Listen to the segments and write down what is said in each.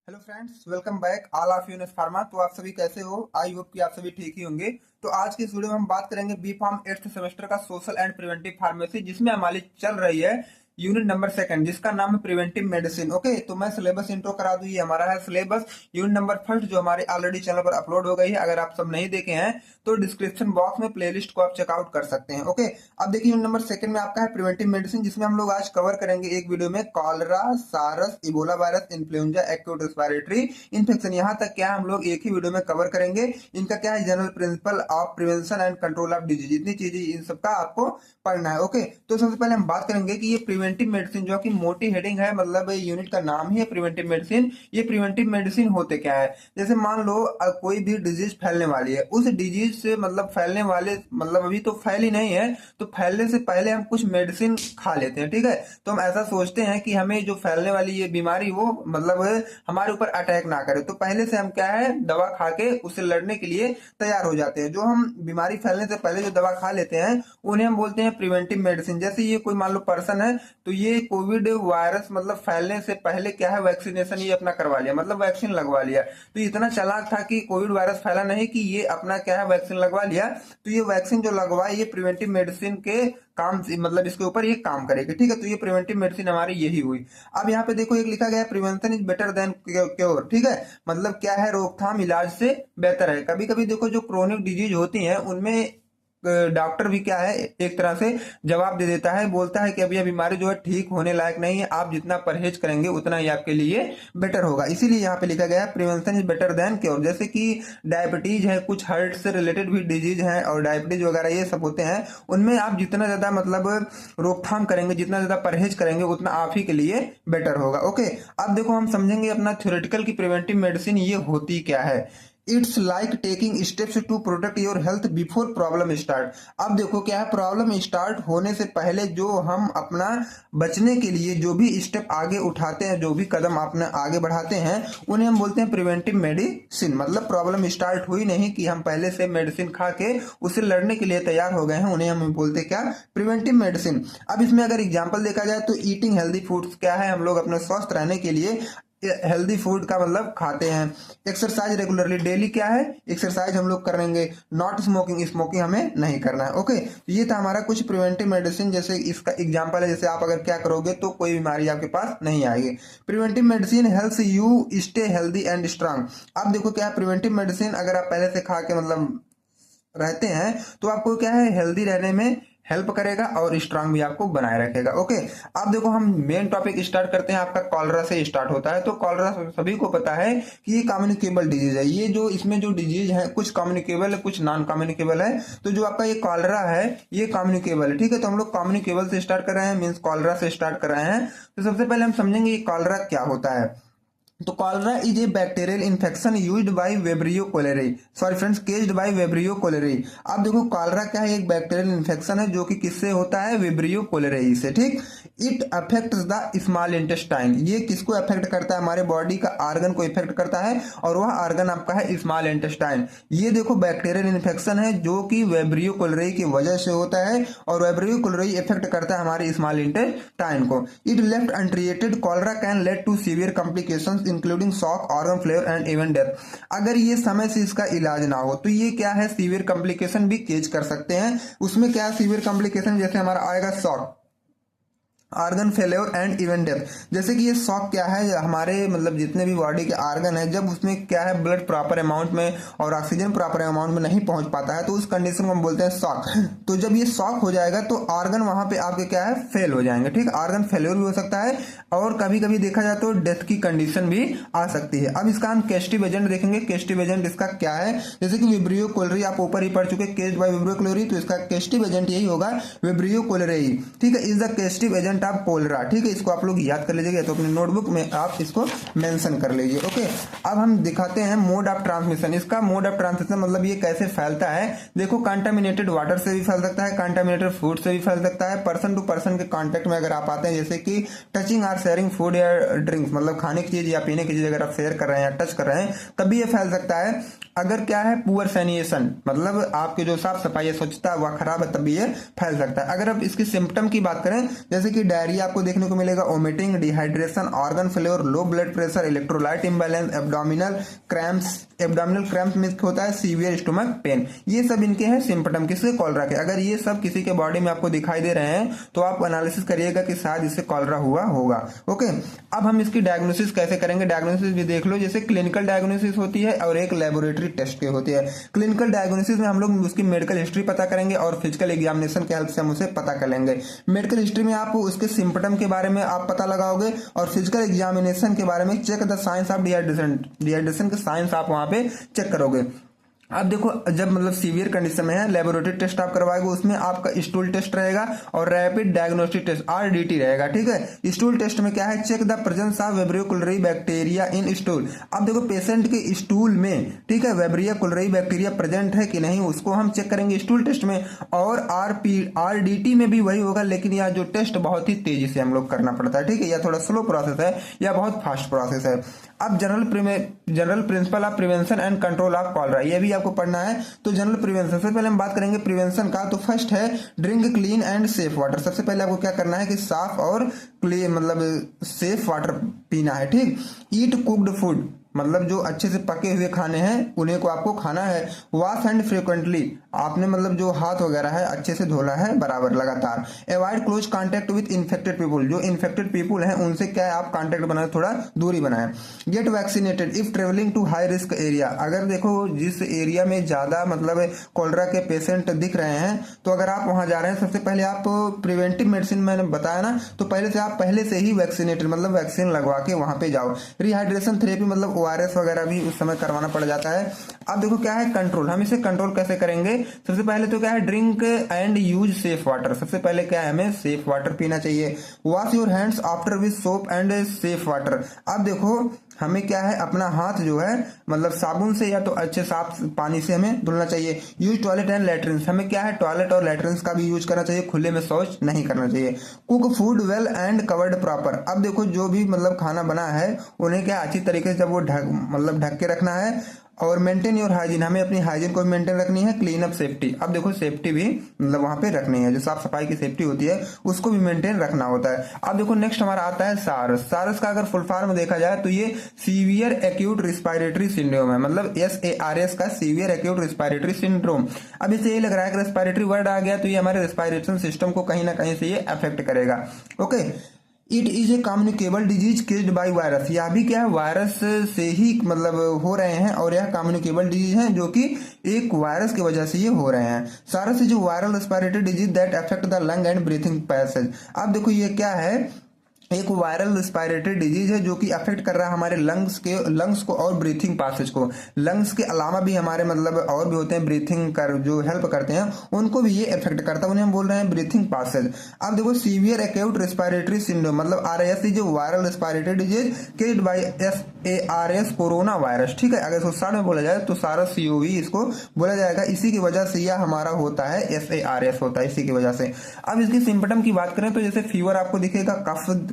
Hello friends, welcome back all of Unis pharma. तो आप सभी कैसे हो? आई होप कि आप सभी ठीक ही होंगे। तो आज की इस वीडियो में हम बात करेंगे बी फार्म 8th सेमेस्टर का सोशल एंड प्रिवेंटिव फार्मेसी, जिसमें हमारी चल रही है यूनिट नंबर सेकंड, जिसका नाम है प्रिवेंटिव मेडिसिन। ओके, तो मैं सिलेबस इंट्रो करा दूं। ये हमारा है सिलेबस यूनिट नंबर फर्स्ट, जो हमारे ऑलरेडी चैनल पर अपलोड हो गई है। अगर आप सब नहीं देखे हैं तो डिस्क्रिप्शन बॉक्स में प्लेलिस्ट को आप चेकआउट कर सकते हैं। ओके, अब देखिए यूनिट नंबर सेकंड में आपका है प्रिवेंटिव मेडिसिन, जिसमें हम लोग आज कवर करेंगे एक वीडियो में कॉलरा, सारस, Ebola virus, influenza, acute respiratory infection. यहाँ तक क्या हम लोग एक ही वीडियो में कवर करेंगे। इनका क्या है, general principle of prevention and control of disease, इतनी चीजें इन सबका आपको पढ़ना है। ओके, तो सबसे पहले हम बात करेंगे कि ये प्रिवेंटिव मेडिसिन, जो कि मोटी हेडिंग है, मतलब यूनिट का नाम ही है प्रिवेंटिव मेडिसिन। ये प्रिवेंटिव मेडिसिन होते क्या है? जैसे मान लो कोई भी डिजीज फैलने वाली है, उस डिजीज से मतलब फैलने वाले, मतलब अभी तो फैली नहीं है, तो फैलने से पहले हम कुछ मेडिसिन खा लेते हैं। ठीक है, तो हम ऐसा सोचते हैं कि हमें जो फैलने वाली ये बीमारी वो मतलब हमारे ऊपर अटैक ना करे, तो पहले से हम क्या है, दवा खा के उससे लड़ने के लिए तैयार हो जाते हैं। जो हम बीमारी फैलने से पहले जो दवा खा लेते हैं उन्हें हम बोलते हैं प्रिवेंटिव मेडिसिन। जैसे ये कोई मान लो पर्सन है, तो ये कोविड वायरस मतलब फैलने से पहले क्या है, वैक्सीनेशन ये अपना करवा लिया, मतलब वैक्सीन लगवा लिया। तो इतना चालाक था कि कोविड वायरस फैला नहीं कि ये अपना क्या है, वैक्सीन लगवा लिया। तो ये वैक्सीन जो लगवाए, ये प्रिवेंटिव मेडिसिन के काम मतलब इसके ऊपर ये काम करेगी। ठीक है, तो ये प्रिवेंटिव मेडिसिन हमारी यही हुई। अब यहाँ पे देखो एक लिखा गया है, prevention is better than cure. ठीक है, मतलब क्या है, रोकथाम इलाज से बेहतर है। कभी कभी देखो जो क्रोनिक डिजीज होती है उनमें डॉक्टर भी क्या है, एक तरह से जवाब दे देता है, बोलता है कि अभी यह बीमारी जो है ठीक होने लायक नहीं है, आप जितना परहेज करेंगे उतना ही आपके लिए बेटर होगा। इसीलिए यहाँ पे लिखा गया है prevention is better than cure. जैसे कि डायबिटीज है, कुछ हार्ट से रिलेटेड भी डिजीज है और डायबिटीज वगैरह ये सब होते हैं, उनमें आप जितना ज्यादा मतलब रोकथाम करेंगे, जितना ज्यादा परहेज करेंगे, उतना आप ही के लिए बेटर होगा। ओके, अब देखो हम समझेंगे अपना थ्योरेटिकल की प्रिवेंटिव मेडिसिन ये होती क्या है। It's like taking steps to protect your health before problem start. अब देखो क्या है, प्रॉब्लम स्टार्ट होने से पहले जो हम अपना बचने के लिए जो भी स्टेप आगे उठाते हैं, जो भी कदम अपने आगे बढ़ाते हैं, उन्हें हम बोलते हैं प्रिवेंटिव मेडिसिन। मतलब प्रॉब्लम स्टार्ट हुई नहीं कि हम पहले से मेडिसिन खा के उससे लड़ने के लिए तैयार हो गए हैं, उन्हें हम बोलते हैं क्या, प्रिवेंटिव मेडिसिन। अब इसमें अगर एग्जाम्पल देखा जाए तो ईटिंग हेल्दी फूड्स क्या है, हम लोग अपने स्वस्थ रहने के लिए हेल्दी फूड का मतलब खाते हैं। एक्सरसाइज रेगुलरली, डेली क्या है, एक्सरसाइज हम लोग करेंगे। नॉट स्मोकिंग, स्मोकिंग हमें नहीं करना है। ओके, तो ये था हमारा कुछ प्रिवेंटिव मेडिसिन। जैसे इसका एग्जांपल है, जैसे आप अगर क्या करोगे तो कोई बीमारी आपके पास नहीं आएगी। Preventive medicine helps you stay healthy and strong. अब देखो क्या है, प्रिवेंटिव मेडिसिन अगर आप पहले से खा के मतलब रहते हैं तो आपको क्या है, हेल्दी रहने में हेल्प करेगा और स्ट्रांग भी आपको बनाए रखेगा। ओके, अब देखो हम मेन टॉपिक स्टार्ट करते हैं। आपका कॉलरा से स्टार्ट होता है। तो कॉलरा सभी को पता है कि ये कम्युनिकेबल डिजीज है। ये जो इसमें जो डिजीज है, कुछ कम्युनिकेबल है, कुछ नॉन कम्युनिकेबल है। तो जो आपका ये कॉलरा है ये कम्युनिकेबल है। ठीक है, तो हम लोग कम्युनिकेबल से स्टार्ट कर रहे हैं, मीन्स कॉलरा से स्टार्ट कर रहे हैं। तो सबसे पहले हम समझेंगे ये कॉलरा क्या होता है। तो cholera is a bacterial infection used by Vibrio cholerae, sorry friends, caused by Vibrio cholerae. अब देखो कॉलरा क्या है, एक बैक्टीरियल इन्फेक्शन है जो कि किससे होता है, वेब्रियो कोलेराई से। ठीक, it affects the small intestine. ये किसको अफेक्ट करता है, हमारे बॉडी का ऑर्गन को इफेक्ट करता है, और वह ऑर्गन आपका है स्मॉल इंटेस्टाइन। ये देखो बैक्टीरियल इन्फेक्शन है जो कि वेब्रियो कोलेराई की वजह से होता है, और वेब्रियो कोलेराई इफेक्ट करता है हमारे स्मॉल इंटेस्टाइन को। It left untreated, cholera can lead to severe complications including shock, organ failure and even death. अगर ये समय से इसका इलाज ना हो तो ये क्या है, सीवियर कॉम्प्लिकेशन भी केज कर सकते हैं। उसमें क्या है, सीवियर कॉम्प्लिकेशन जैसे हमारा आएगा shock, organ failure and even death. जैसे कि ये शॉक क्या है, हमारे मतलब जितने भी बॉडी के ऑर्गन है, जब उसमें क्या है, ब्लड प्रॉपर अमाउंट में और ऑक्सीजन प्रॉपर अमाउंट में नहीं पहुंच पाता है, तो उस कंडीशन को हम बोलते हैं शॉक। तो जब ये शॉक हो जाएगा तो ऑर्गन वहां पे आपके क्या है, फेल हो जाएंगे। ठीक, ऑर्गन फेलियर भी हो सकता है, और कभी कभी देखा जाए तो डेथ की कंडीशन भी आ सकती है। अब इसका हम केस्टिव एजेंट देखेंगे। केस्टिव एजेंट इसका क्या है, जैसे कि विब्रियो कोलेराई आप ऊपर ही पढ़ चुके, केस्ड बाय विब्रियो कोलेराई, तो इसका केस्टिव एजेंट यही होगा, विब्रियो कोलेराई। ठीक है, is the causative agent of cholera. ठीक है, इसको आप लोग याद कर लीजिएगा, तो अपने नोटबुक में आप इसको मेंशन कर लीजिए। ओके, अब हम दिखाते हैं मोड ऑफ ट्रांसमिशन। इसका मोड ऑफ ट्रांसमिशन मतलब ये कैसे फैलता है। देखो कंटामिनेटेड वाटर से भी फैल सकता है, कंटामिनेटेड फूड से भी फैल सकता है, पर्सन टू पर्सन के कांटेक्ट में अगर आप आते हैं, जैसे कि टचिंग और शेयरिंग फूड या ड्रिंक्स, मतलब खाने की चीज या पीने की चीज अगर आप शेयर कर रहे हैं या टच कर रहे हैं, तभी ये फैल सकता है। अगर क्या है, पुअर सैनिटेशन, मतलब आपके जो साफ सफाई है, स्वच्छता वह खराब है, तभी ये फैल सकता है। अगर आप इसकी सिम्टम की बात करें, जैसे कि डायरिया आपको देखने को मिलेगा, vomiting, dehydration, organ failure, low blood pressure, electrolyte imbalance, abdominal cramp में होता है, सीवियर स्टोमक पेन। ये सब इनके हैं सिम्पटम किसके, कॉलरा के। अगर ये सब किसी के बॉडी में आपको दिखाई दे रहे हैं तो आप एनालिसिस करिएगा कि शायद इससे कॉलरा हुआ होगा। ओके, अब हम इसकी डायग्नोसिस कैसे करेंगे, डायग्नोसिस भी देख लो। जैसे क्लिनिकल डायग्नोसिस होती है और एक लेबोरेटरी टेस्ट की होती है। क्लिनिकल डायग्नोसिस में हम लोग उसकी मेडिकल हिस्ट्री पता करेंगे और फिजिकल एग्जामिनेशन के हेल्प से हम उसे पता कर लेंगे। मेडिकल हिस्ट्री में आप उसके सिम्पटम के बारे में आप पता लगाओगे और फिजिकल एग्जामिनेशन के बारे में check the science of dehydration के साइंस आप वहां पे चेक करोगे। अब देखो, जब मतलब सीवियर कंडीशन में है, लेबोरेटरी टेस्ट आप करवाएंगे, उसमें आपका स्टूल टेस्ट रहेगा और रैपिड डायग्नोस्टिक टेस्ट RDT रहेगा। ठीक है, स्टूल टेस्ट में क्या है, check the presence of Vibrio cholerae bacteria in stool. अब देखो पेशेंट के स्टूल में, ठीक है, वेब्रियो कुलरी बैक्टीरिया प्रेजेंट है कि नहीं, उसको हम चेक करेंगे स्टूल टेस्ट में। और RDT में भी वही होगा, लेकिन यह जो टेस्ट बहुत ही तेजी से हम लोग करना पड़ता है। ठीक है, यह थोड़ा स्लो प्रोसेस है या बहुत फास्ट प्रोसेस है। अब general principle of prevention and control of cholera, ये भी आपको पढ़ना है। तो जनरल प्रिवेंशन से पहले हम बात करेंगे प्रिवेंशन का। तो फर्स्ट है drink clean and safe water. सबसे पहले आपको क्या करना है कि साफ और क्लीन मतलब सेफ वाटर पीना है। ठीक, ईट कुक्ड फूड, मतलब जो अच्छे से पके हुए खाने हैं उन्हें को आपको खाना है। वॉश हैंड फ्रिक्वेंटली, आपने मतलब जो हाथ वगैरह है अच्छे से धोना है बराबर लगातार। Avoid close contact with infected people, जो इन्फेक्टेड पीपुल हैं उनसे क्या है आप कांटेक्ट बनाए, थोड़ा दूरी बनाएं। Get vaccinated if travelling to high risk area, अगर देखो जिस एरिया में ज्यादा मतलब कॉलरा के पेशेंट दिख रहे हैं तो अगर आप वहां जा रहे हैं, सबसे पहले आप प्रिवेंटिव मेडिसिन मैंने बताया ना, तो पहले से ही वैक्सीनेटेड मतलब वैक्सीन लगवा के वहां पे जाओ। रिहाइड्रेशन थेरेपी मतलब ORS वगैरह भी उस समय करवाना पड़ जाता है। अब देखो क्या है कंट्रोल, हम इसे कंट्रोल कैसे करेंगे। सबसे पहले तो क्या है, drink and use safe water. सबसे पहले क्या है, हमें सेफ वाटर पीना चाहिए। Wash your hands after with soap and safe water. अब देखो हमें क्या है, अपना हाथ जो है मतलब साबुन से या तो अच्छे साफ पानी से हमें धुलना चाहिए। यूज टॉयलेट एंड लेट्रिन, हमें क्या है टॉयलेट और लेट्रिन का भी यूज करना चाहिए, खुले में शौच नहीं करना चाहिए। Cook food well and covered proper, अब देखो जो भी मतलब खाना बना है उन्हें क्या अच्छी तरीके से जब वो ढक के रखना है। और मेंटेन योर हाइजीन, हमें अपनी हाइजीन को मेंटेन रखनी है। क्लीन अप सेफ्टी, अब देखो सेफ्टी भी मतलब वहां पे रखनी है, जो साफ सफाई की सेफ्टी होती है उसको भी मेंटेन रखना होता है। अब देखो नेक्स्ट हमारा आता है सारस। सारस का अगर फुल फॉर्म देखा जाए तो ये सीवियर एक्यूट रिस्पायरेटरी सिंड्रोम है, मतलब SARS का सीवियर एक्यूट रिस्पायरेटरी सिंड्रोम। अब इसे ये लग रहा है कि रेस्पायरेटरी वर्ड आ गया तो ये हमारे रेस्पायरेशन सिस्टम को कहीं ना कहीं से ये अफेक्ट करेगा। Okay, it is a communicable disease caused by virus, यह भी क्या है वायरस से ही मतलब हो रहे हैं और यह कम्युनिकेबल डिजीज है जो कि एक वायरस की वजह से ये हो रहे हैं। सारस is viral respiratory disease that affect the lung and breathing passage. अब देखो ये क्या है, एक वायरल रेस्पिरेटरी डिजीज है जो कि अफेक्ट कर रहा है हमारे लंग्स को और ब्रीथिंग पासेज को। लंग्स के अलावा भी हमारे मतलब और भी होते हैं ब्रीथिंग कर जो हेल्प करते हैं, उनको भी ये अफेक्ट करता है, उन्हें हम बोल रहे हैं ब्रीथिंग पासेज। अब देखो सीवियर एक्यूट रेस्पिरेटरी सिंड्रोम मतलब RAS जो viral respiratory disease caused by SARS coronavirus. ठीक है, अगर इसको शॉर्ट में बोला जाए तो सारस CoV इसको बोला जाएगा। इसी की वजह से यह हमारा होता है SARS होता है इसी की वजह से। अब इसकी सिम्पटम की बात करें तो जैसे फीवर आपको दिखेगा,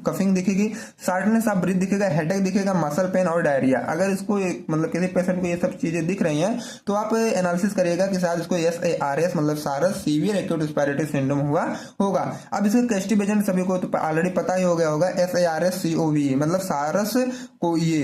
कफिंग दिखेगी, शार्टनेस ऑफ ब्रीथ दिखेगा, हेडेक दिखेगा, मसल पेन और डायरिया। अगर इसको मतलब किसी पेशेंट को ये सब चीजें दिख रही हैं तो आप एनालिसिस करिएगा कि शायद इसको SARS मतलब सारस सीवियर एक्यूट रेस्पिरेटरी सिंड्रोम हुआ होगा। अब इसके कैस्टिव एजेंट सभी को तो ऑलरेडी पता ही हो गया होगा, SARS CoV मतलब सारस को ये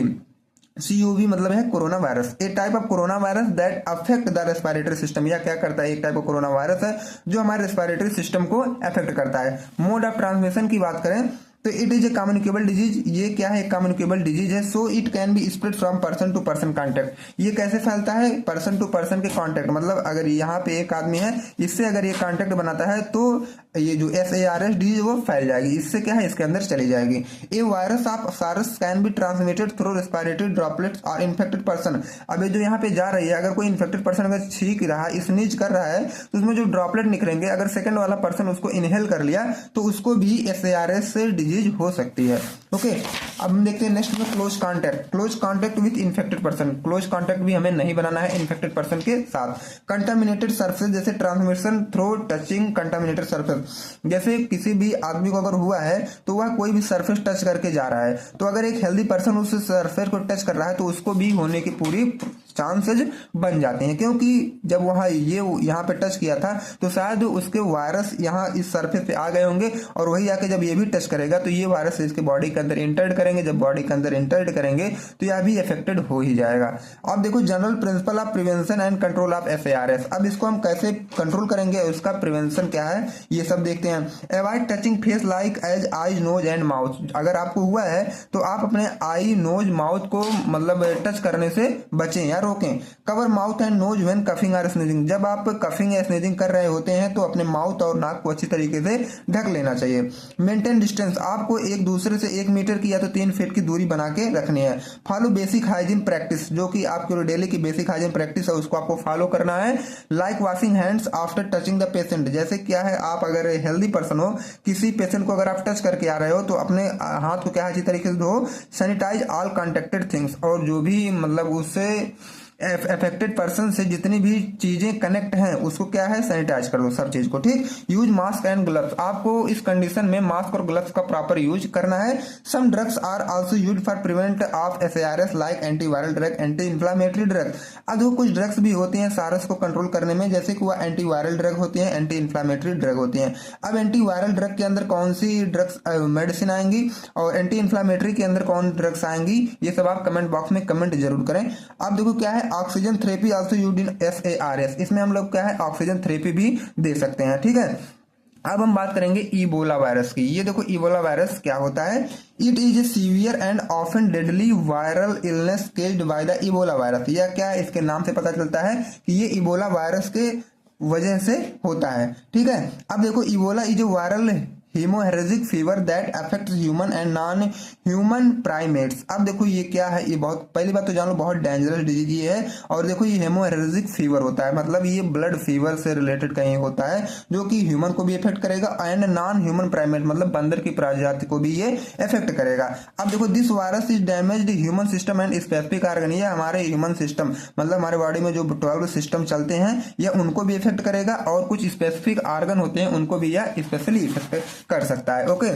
CoV मतलब है corona virus. A type of corona virus that affect the respiratory system, या क्या करता है, एक टाइप ऑफ कोरोना वायरस है जो हमारे रेस्पिरेटरी सिस्टम को अफेक्ट करता है। मोड ऑफ ट्रांसमिशन की बात करें तो it is a communicable disease, ये क्या है कम्युनिकेबल डिजीज है। So it can be spread from person to person contact, ये कैसे फैलता है पर्सन टू पर्सन के कांटेक्ट, मतलब अगर यहाँ पे एक आदमी है इससे अगर ये कांटेक्ट बनाता है तो ये जो SARS डिजीज वो फैल जाएगी, इससे क्या है इसके अंदर चली जाएगी। ए वायरस ऑफ सारस can be transmitted through respiratory droplets और इन्फेक्टेड पर्सन। अब ये जो यहाँ पे जा रही है, अगर कोई इन्फेक्टेड पर्सन अगर छींक रहा है, स्नीज कर रहा है तो उसमें जो ड्रॉपलेट निकलेंगे, अगर सेकंड वाला पर्सन उसको इनहेल कर लिया तो उसको भी SARS डिजीज हो सकती है। ओके, अब हम देखते हैं नेक्स्ट में close contact with infected person. Close contact भी हमें नहीं बनाना है इन्फेक्टेड पर्सन के साथ। कंटामिनेटेड सर्फेस, जैसे transmission through touching contaminated surface, जैसे किसी भी आदमी को अगर हुआ है तो वह कोई भी सर्फेस टच करके जा रहा है, तो अगर एक हेल्दी पर्सन उस सर्फेस को टच कर रहा है तो उसको भी होने की पूरी चांसेज बन जाते हैं, क्योंकि जब वहां ये यहाँ पे टच किया था तो शायद उसके वायरस यहाँ इस सरफेस पे आ गए होंगे, और वही आके जब ये भी टच करेगा तो ये वायरस इसके बॉडी के अंदर इंटर्ड करेंगे। जब बॉडी के अंदर इंटर्ड करेंगे तो यह भी अफेक्टेड हो ही जाएगा। अब देखो general principle of prevention and control of SARS। अब इसको हम कैसे कंट्रोल करेंगे, उसका प्रिवेंशन क्या है ये सब देखते हैं। Avoid touching face like as eyes nose and mouth. अगर आपको हुआ है तो आप अपने आई नोज माउथ को मतलब टच करने से बचें या रोकें। Cover mouth and nose when coughing और स्नीजिंग। जब आप कफिंग या स्नीजिंग कर रहे होते हैं तो अपने माउथ और नाक को अच्छी तरीके से ढक लेना चाहिए। मेंटेन डिस्टेंस, आपको एक दूसरे से 1 मीटर की या तो 3 फीट की दूरी बना के रखनी है। फॉलो बेसिक हाइजीन प्रैक्टिस, जो कि आपके डेली की बेसिक हाइजीन प्रैक्टिस है उसको आपको फॉलो करना है। Like washing hands after touching the patient, जैसे क्या है आप अगर हेल्दी पर्सन हो, किसी पेशेंट को अगर आप टच करके आ रहे हो तो अपने हाथ को क्या अच्छी तरीके से धो। सैनिटाइज ऑल कॉन्टेक्टेड थिंग्स, और जो भी मतलब उससे अफेक्टेड पर्सन से जितनी भी चीजें कनेक्ट हैं उसको क्या है सैनिटाइज कर लो सब चीज को, ठीक। यूज मास्क एंड ग्लव्स, आपको इस कंडीशन में मास्क और ग्लव्स का प्रॉपर यूज करना है। Some drugs are also used for prevent of SARS like antiviral drug, anti inflammatory drug. अब देखो कुछ ड्रग्स भी होती हैं सारस को कंट्रोल करने में, जैसे कि वह एंटीवायरल ड्रग होती है, एंटी इन्फ्लामेटरी ड्रग होती है। अब एंटीवायरल ड्रग के अंदर कौन सी ड्रग्स मेडिसिन आएंगी और एंटी इन्फ्लामेटरी के अंदर कौन ड्रग्स आएंगी, ये सब आप कमेंट बॉक्स में कमेंट जरूर करें। अब देखो क्या है oxygen therapy also used in SARS, इसमें हम लोग क्या है ऑक्सीजन थेरेपी भी दे सकते हैं, ठीक है। अब हम बात करेंगे इबोला वायरस की। ये देखो इबोला वायरस क्या होता है। It is A severe and often deadly viral illness caused by the Ebola virus. यह क्या है, इसके नाम से पता चलता है कि ये इबोला वायरस के वजह से होता है, ठीक है। अब देखो Ebola is a viral haemorrhagic fever that affect human and non human primates. अब देखो ये क्या है, ये बहुत पहली बात तो जान लो बहुत डेंजरस डिजीज ये है। और देखो ये हेमोरेजिक फीवर होता है, मतलब ये ब्लड फीवर से रिलेटेड कहीं होता है जो कि ह्यूमन को भी इफेक्ट करेगा एंड नॉन ह्यूमन प्राइमेट मतलब बंदर की प्रजाति को भी ये इफेक्ट करेगा। अब देखो this virus is damage human system and specific organ, ये हमारे ह्यूमन सिस्टम मतलब हमारे बॉडी में जो 12 सिस्टम चलते हैं यह उनको भी इफेक्ट करेगा, और कुछ स्पेसिफिक ऑर्गन होते हैं उनको भी यह स्पेशली इफेक्ट कर सकता है, ओके।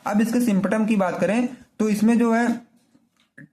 अब इसके सिम्पटम की बात करें तो इसमें जो है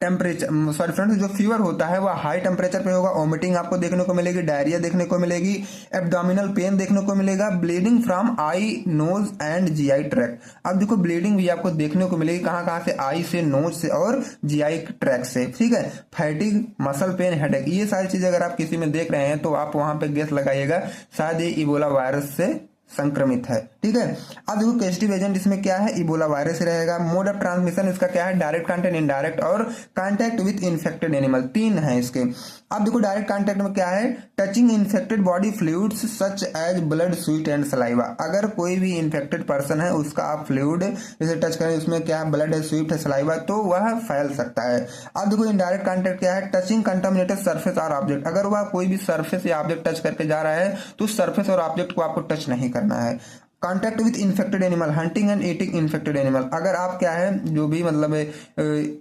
टेम्परेचर सॉरी फ्रेंड्स जो फीवर होता है वह हाई टेम्परेचर पे होगा, वोमिटिंग आपको देखने को मिलेगी, डायरिया देखने को मिलेगी, एब्डोमिनल पेन देखने को मिलेगा, bleeding from eye nose and GI tract. अब देखो ब्लीडिंग भी आपको देखने को मिलेगी कहाँ कहाँ से, आई से, नोज से और GI ट्रैक्ट से, ठीक है। फैटिग, मसल पेन, हेडेक, ये सारी चीजें अगर आप किसी में देख रहे हैं तो आप वहां पे गेस लगाइएगा शायद ये इबोला वायरस से संक्रमित है, ठीक है। अब देखो कैस्टिव एजेंट इसमें क्या है, इबोला वायरस रहेगा। मोड ऑफ ट्रांसमिशन इसका क्या है, डायरेक्ट कांटेक्ट, इनडायरेक्ट और कांटेक्ट विथ इन्फेक्टेड एनिमल, 3 है इसके। अब देखो डायरेक्ट कांटेक्ट में क्या है, touching infected body fluids such as blood, sweat and saliva. अगर कोई भी इन्फेक्टेड पर्सन है उसका आप फ्लूइड जैसे टच करें उसमें क्या है ब्लड है, स्वीट है, सलाइवा, तो वह फैल सकता है। अब देखो इनडायरेक्ट कांटेक्ट क्या है, टचिंग कंटामिनेटेड सरफेस और ऑब्जेक्ट। अगर वह कोई भी सरफेस या ऑब्जेक्ट टच करके जा रहा है तो उस सरफेस और ऑब्जेक्ट को आपको टच नहीं करना है। Contact with infected animal, hunting and eating infected animal. अगर आप क्या है जो भी मतलब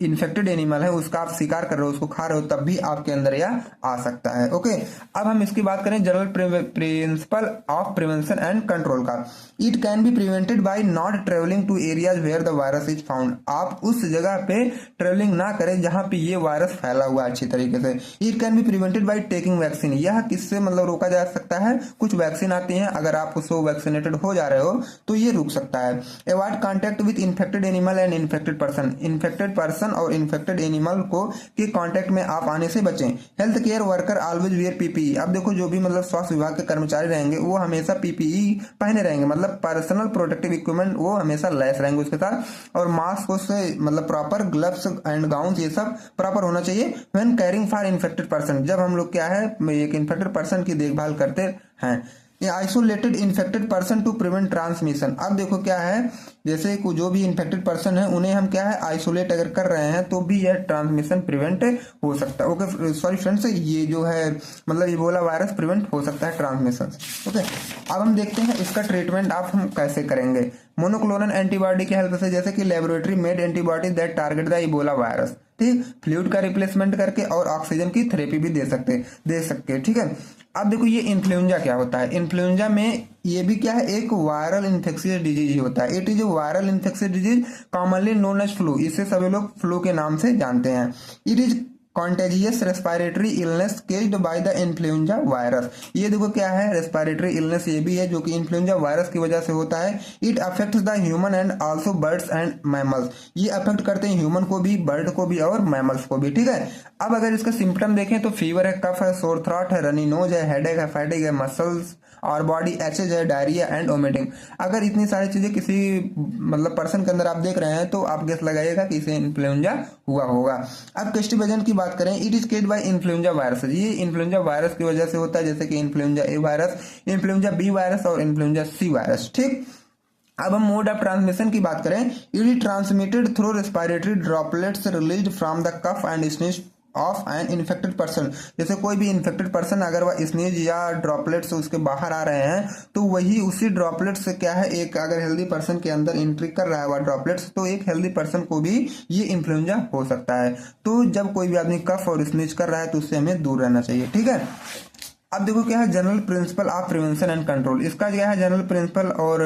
इन्फेक्टेड एनिमल है उसका आप शिकार कर रहे हो, उसको खा रहे हो, तब भी आपके अंदर यह आ सकता है, ओके। अब हम इसकी बात करें general principle of prevention and control का। It can be prevented by not travelling to areas where the virus is found. आप उस जगह पे ट्रेवलिंग ना करें जहां पे ये वायरस फैला हुआ है अच्छी तरीके से। It can be prevented by taking vaccine, यह किससे मतलब रोका जा सकता है, कुछ वैक्सीन आती हैं, अगर आप उसको वैक्सीनेटेड हो जा रहे हो तो ये रुक सकता है। Avoid contact with infected animal and infected person, infected person और इन्फेक्टेड एनिमल को के कांटेक्ट में आप आने से बचें। Health care worker always wear PPE। अब देखो जो भी मतलब स्वास्थ्य विभाग के कर्मचारी रहेंगे वो हमेशा PPE पहने रहेंगे, मतलब पर्सनल प्रोटेक्टिव इक्विपमेंट वो हमेशा लैस रहेंगे उसके साथ, और मास्क उससे मतलब प्रॉपर ग्लव्स एंड गाउन ये सब प्रॉपर होना चाहिए। When carrying for infected person, जब हम लोग क्या है एक इन्फेक्टेड पर्सन की देखभाल करते हैं isolated infected person to prevent transmission. अब देखो क्या है, जैसे जो भी इन्फेक्टेड पर्सन है उन्हें हम क्या है आइसोलेट अगर कर रहे हैं तो भी यह ट्रांसमिशन प्रिवेंट हो सकता है। ओके सॉरी फ्रेंड्स, ये जो है मतलब इबोला वायरस प्रिवेंट हो सकता है ट्रांसमिशन। ओके, अब हम देखते हैं इसका ट्रीटमेंट आप हम कैसे करेंगे। मोनोक्लोनल एंटीबॉडी की हेल्प से, जैसे कि laboratory made antibody that target the Ebola virus, ठीक, फ्लूइड का रिप्लेसमेंट करके और ऑक्सीजन की थेरेपी भी दे सकते, ठीक है। अब देखो ये इन्फ्लुएंजा क्या होता है। इन्फ्लुएंजा में ये भी क्या है, एक वायरल इन्फेक्शियस डिजीज ही होता है। It is viral infectious disease commonly known as flu, इसे सभी लोग फ्लू के नाम से जानते हैं। It is contagious respiratory illness caused by the influenza virus. ये देखो क्या है, रेस्पिरेटरी इलनेस ये भी है जो कि इन्फ्लुएंजा वायरस की वजह से होता है। It affects the human and also birds and mammals, ये अफेक्ट करते हैं ह्यूमन को भी, बर्ड को भी और मैमल्स को भी, ठीक है। अब अगर इसका सिम्टम देखें तो फीवर है, कफ है, सोर थ्रॉट है, रनी नोज है, हेडेक है, फैटिक है, मसल्स और बॉडी एचेज है, डायरिया एंड वोमिटिंग। अगर इतनी सारी चीजें किसी मतलब पर्सन के अंदर आप देख रहे हैं तो आप गेस लगाइएगा कि इसे इन्फ्लुएंजा हुआ होगा। अब कैस्टिव एजेंट की बात करें, it is caused by influenza virus, ये इन्फ्लुएंजा वायरस की वजह से होता है, जैसे कि influenza A virus, influenza B virus और इन्फ्लुएंजा सी वायरस, ठीक। अब हम मोड ऑफ ट्रांसमिशन की बात करें, it is transmitted through respiratory droplets released from the cough and sneeze of an infected person. जैसे कोई भी इन्फेक्टेड पर्सन अगर वह स्नीज या ड्रॉपलेट से उसके बाहर आ रहे हैं तो वही उसी ड्रॉपलेट से क्या है, एक अगर हेल्दी पर्सन के अंदर एंट्री कर रहा है वह ड्रॉपलेट्स, तो एक हेल्दी पर्सन को भी ये इन्फ्लुएंजा हो सकता है। तो जब कोई भी आदमी कफ और स्नीज कर रहा है तो उससे हमें दूर रहना चाहिए, ठीक है। अब देखो क्या है general principle of prevention and control, इसका क्या है जनरल प्रिंसिपल और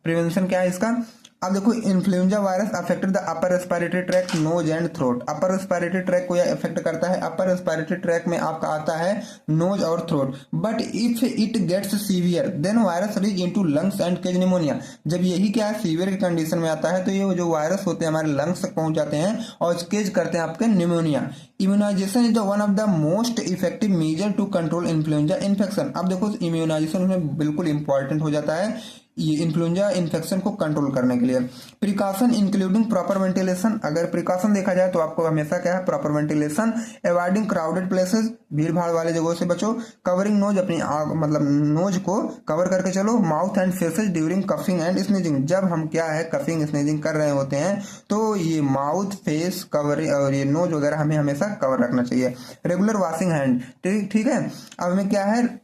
प्रिवेंशन क्या है इसका। अब देखो influenza virus affected the upper respiratory tract, nose and throat. Upper respiratory tract को यह अफेक्ट करता है, अपर रेस्पिरेटरी ट्रैक में आपका आता है नोज और throat. But if it gets severe then virus reach into lungs and cause pneumonia. जब यही क्या है सीवियर की कंडीशन में आता है तो ये जो वायरस होते हैं हमारे लंग्स तक पहुंच जाते हैं और केज करते हैं आपके pneumonia. Immunization is the one of the most effective measure to control influenza infection. अब देखो इम्यूनाइजेशन में बिल्कुल इंपॉर्टेंट हो जाता है ये इन्फ्लुएंजा इन्फेक्शन को कंट्रोल करने के लिए। प्रिकॉशन इंक्लूडिंग प्रॉपर वेंटिलेशन, अगर प्रिकॉशन देखा जाए तो आपको हमेशा क्या है proper ventilation, avoiding crowded places, भीड़ भाड़ वाले जगहों से बचो, कवरिंग नोज, अपनी मतलब नोज को कवर करके चलो, mouth and faces during coughing and sneezing. जब हम क्या है कफिंग स्नीजिंग कर रहे होते हैं तो ये माउथ फेस कवर और ये नोज वगैरह हमें हमेशा कवर रखना चाहिए। रेगुलर वॉशिंग हैंड, ठीक है। अब हमें क्या है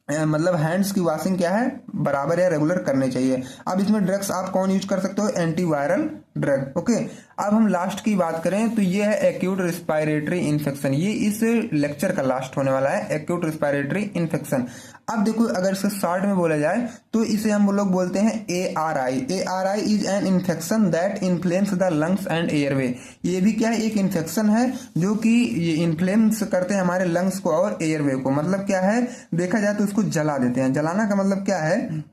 मतलब हैंड्स की वॉशिंग क्या है बराबर या रेगुलर करने चाहिए। अब इसमें ड्रग्स आप कौन यूज कर सकते हो, एंटीवायरल ड्रग, ओके। अब हम लास्ट की बात करें तो ये है एक्यूट रिस्पायरेटरी इन्फेक्शन, ये इस लेक्चर का लास्ट होने वाला है, एक्यूट रिस्पायरेटरी इन्फेक्शन। अब देखो अगर इसके शॉर्ट में बोला जाए तो इसे हम लोग बोलते हैं ARI। ARI is an infection that inflames the lungs and airway. ये भी क्या है एक इन्फेक्शन है जो कि ये इन्फ्लेम्स करते हैं हमारे लंग्स को और एयरवे को। मतलब क्या है देखा जाए तो इसको जला देते हैं, जलाना का मतलब क्या है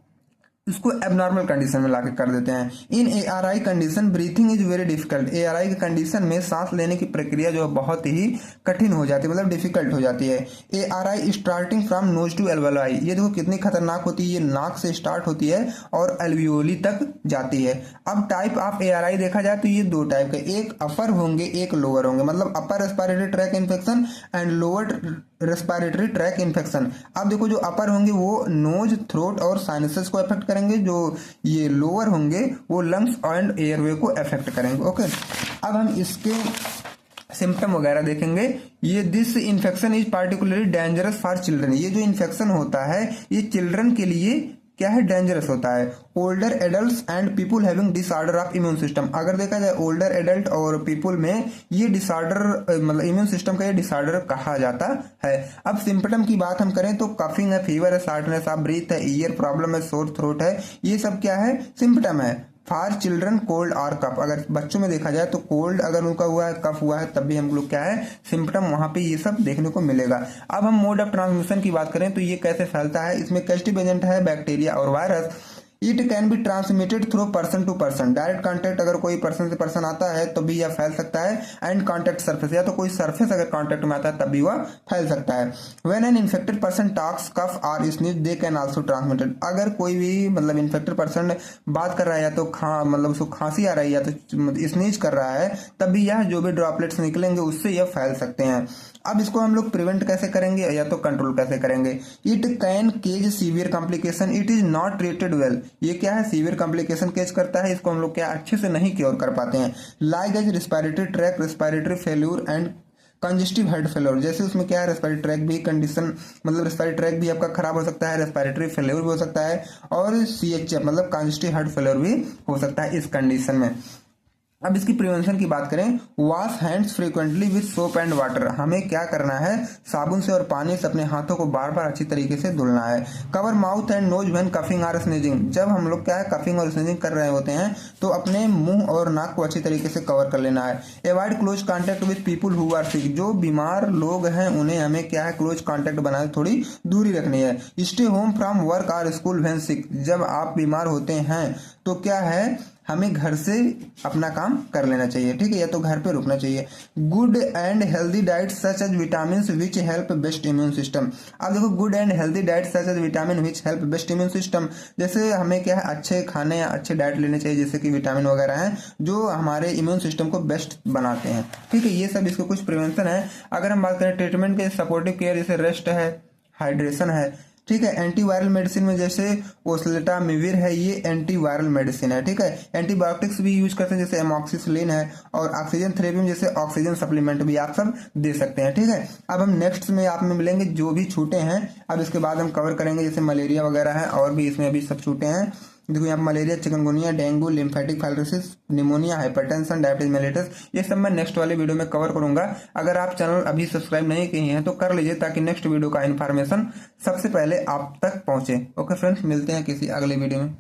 इसको एबनॉर्मल कंडीशन में लाके कर देते हैं। इन ARI condition breathing is very difficult. ARI की कंडीशन में सांस लेने की प्रक्रिया जो बहुत ही कठिन हो जाती है, मतलब डिफिकल्ट हो जाती है। ARI starting from nose to alveoli, ये देखो कितनी खतरनाक होती है, ये नाक से स्टार्ट होती है और एल्वियोली तक जाती है। अब टाइप ऑफ ARI देखा जाए तो ये दो टाइप के, एक अपर होंगे एक लोअर होंगे, मतलब अपर respiratory track infection and lower respiratory tract infection. अब देखो जो अपर होंगे वो नोज, थ्रोट और साइनसेस को अफेक्ट करेंगे, जो ये लोअर होंगे वो लंग्स एंड एयरवे को अफेक्ट करेंगे, ओके। अब हम इसके सिम्टम वगैरह देखेंगे। ये this infection is particularly dangerous for children, ये जो इन्फेक्शन होता है ये चिल्ड्रन के लिए क्या है डेंजरस होता है। Older adults and people having disorder of immune system, अगर देखा जाए ओल्डर एडल्ट और पीपुल में ये डिसऑर्डर मतलब इम्यून सिस्टम का ये डिसऑर्डर कहा जाता है। अब सिम्टम की बात हम करें तो कफिंग है, फीवर है, शॉर्टनेस ऑफ ब्रीथ है, ईयर प्रॉब्लम है, सोर थ्रोट है, ये सब क्या है सिम्टम है। फॉर चिल्ड्रन कोल्ड और कफ, अगर बच्चों में देखा जाए तो कोल्ड अगर उनका हुआ है कफ हुआ है तब भी हम लोग क्या है सिम्टम वहां पे ये सब देखने को मिलेगा। अब हम मोड ऑफ ट्रांसमिशन की बात करें तो ये कैसे फैलता है, इसमें कैस्टिव एजेंट है बैक्टीरिया और virus. It can be transmitted through person to person, direct contact अगर कोई पर्सन से पर्सन आता है तो भी यह फैल सकता है, एंड कॉन्टेक्ट सरफेस, या तो कोई सरफेस अगर कॉन्टेक्ट में आता है तब भी वह फैल सकता है। When an infected person talks, cough और sneeze they can also transmitted, अगर कोई भी मतलब इन्फेक्टेड पर्सन बात कर रहा है या तो मतलब उसको खांसी आ रही है या तो स्नीज कर रहा है, तब भी यह जो भी ड्रॉपलेट्स निकलेंगे उससे यह फैल सकते हैं। अब इसको हम लोग प्रिवेंट कैसे करेंगे या तो कंट्रोल कैसे करेंगे? It can cause severe complication, it is not treated well, ये क्या है, सीवियर कॉम्प्लिकेशन केज करता है, इसको हम लोग क्या अच्छे से नहीं क्योर कर पाते हैं। Like as respiratory tract, respiratory failure and congestive heart failure, जैसे उसमें क्या है, रेस्पिरेटरी ट्रैक भी कंडीशन, मतलब रेस्पिरेटरी ट्रैक भी आपका खराब हो सकता है, रेस्पिरेटरी फेल्योर भी हो सकता है, और CHF मतलब कंजेस्टिव हेड फेल्योर भी हो सकता है इस कंडीशन में। अब इसकी प्रिवेंशन की बात करें, wash hands frequently with soap and water, हमें क्या करना है, साबुन से और पानी से अपने हाथों को बार बार अच्छी तरीके से धुलना है। Cover mouth and nose when coughing और स्नीजिंग, जब हम लोग क्या है कफिंग और स्नीजिंग कर रहे होते हैं तो अपने मुंह और नाक को अच्छी तरीके से कवर कर लेना है। Avoid close contact with people who are sick, जो बीमार लोग हैं उन्हें हमें क्या है क्लोज कॉन्टैक्ट बनाए थोड़ी दूरी रखनी है। स्टे होम फ्रॉम वर्क और स्कूल व्हेन सिक, जब आप बीमार होते हैं तो क्या है हमें घर से अपना काम कर लेना चाहिए, ठीक है, या तो घर पे रुकना चाहिए। Good and healthy diet such as vitamin which help best immune system, अब देखो good and healthy diet such as vitamin which help best immune system, जैसे हमें क्या है अच्छे खाने या अच्छे डाइट लेने चाहिए जैसे कि विटामिन वगैरह हैं जो हमारे इम्यून सिस्टम को बेस्ट बनाते हैं, ठीक है, ये सब इसके कुछ प्रिवेंशन है। अगर हम बात करें ट्रीटमेंट के, सपोर्टिव केयर जैसे रेस्ट है, हाइड्रेशन है, ठीक है। एंटीवायरल मेडिसिन में जैसे ओसेल्टामिविर है, ये एंटीवायरल मेडिसिन है, ठीक है। एंटीबायोटिक्स भी यूज करते हैं जैसे एमॉक्सिसिलिन है, और ऑक्सीजन थेरेपी में जैसे ऑक्सीजन सप्लीमेंट भी आप सब दे सकते हैं, ठीक है। अब हम नेक्स्ट में आप में मिलेंगे जो भी छूटे हैं, अब इसके बाद हम कवर करेंगे जैसे मलेरिया वगैरह है, और भी इसमें अभी सब छूटे हैं। देखो यहाँ malaria, chikungunya, dengue, lymphatic fibrosis, pneumonia, hypertension, diabetes mellitus, ये सब मैं नेक्स्ट वाले वीडियो में कवर करूंगा। अगर आप चैनल अभी सब्सक्राइब नहीं किए हैं तो कर लीजिए ताकि नेक्स्ट वीडियो का इन्फॉर्मेशन सबसे पहले आप तक पहुंचे। ओके फ्रेंड्स, मिलते हैं किसी अगले वीडियो में।